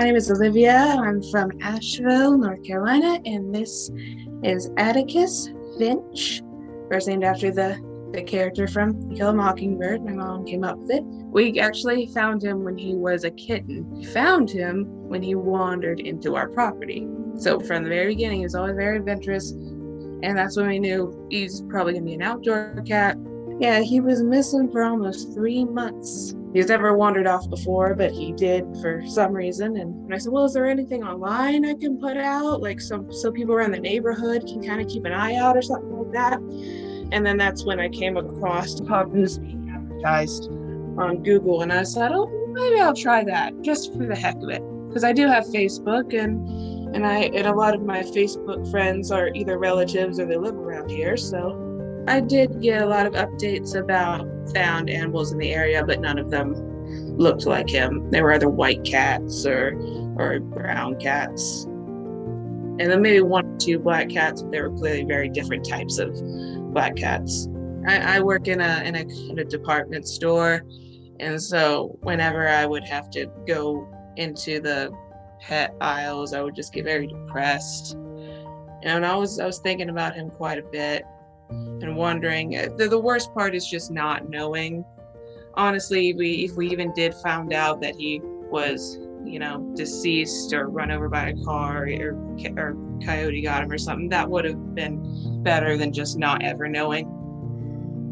name is Olivia. I'm from Asheville, North Carolina, and this is Atticus Finch, first named after the character from To Kill a Mockingbird. My mom came up with it. We actually found him when he was a kitten. We found him when he wandered into our property. So from the very beginning, he was always very adventurous, and that's when we knew he's probably going to be an outdoor cat. Yeah, he was missing for almost 3 months. He's never wandered off before, but he did for some reason. And I said, well, is there anything online I can put out? Like so people around the neighborhood can kind of keep an eye out or something like that. And then that's when I came across PawBoost being advertised on Google. And I said, oh, maybe I'll try that just for the heck of it. Because I do have Facebook and a lot of my Facebook friends are either relatives or they live around here. So I did get a lot of updates about found animals in the area, but none of them looked like him. They were either white cats or brown cats. And then maybe 1 or 2 black cats, but they were clearly very different types of black cats. I work in a department store, and so whenever I would have to go into the pet aisles, I would just get very depressed. And I was thinking about him quite a bit. And wondering, the worst part is just not knowing. Honestly, if we even did found out that he was, deceased or run over by a car or coyote got him or something, that would have been better than just not ever knowing.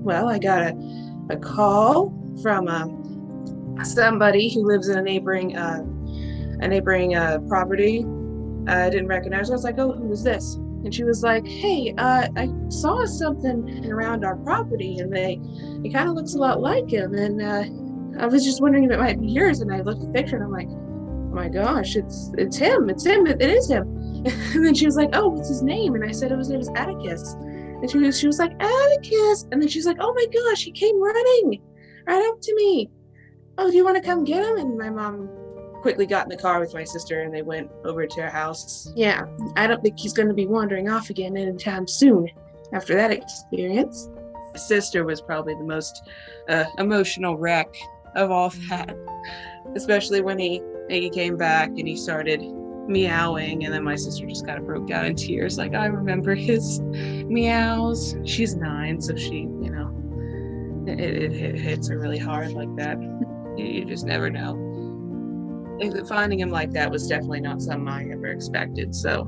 Well, I got a call from somebody who lives in a neighboring property. I didn't recognize her. I was like, oh, who is this? And she was like, hey, I saw something around our property and it kind of looks a lot like him. And I was just wondering if it might be yours. And I looked at the picture and I'm like, oh my gosh, it's him. It is him. And then she was like, oh, what's his name? And I said, his name is Atticus. And she was like, Atticus. And then she's like, oh my gosh, he came running right up to me. Oh, do you want to come get him? And my mom quickly got in the car with my sister and they went over to her house. Yeah, I don't think he's going to be wandering off again anytime soon after that experience. My sister was probably the most emotional wreck of all that, especially when he came back and he started meowing, and then my sister just kind of broke down in tears. Like, I remember his meows. She's 9, so she, it hits her really hard like that. You just never know. Finding him like that was definitely not something I ever expected. So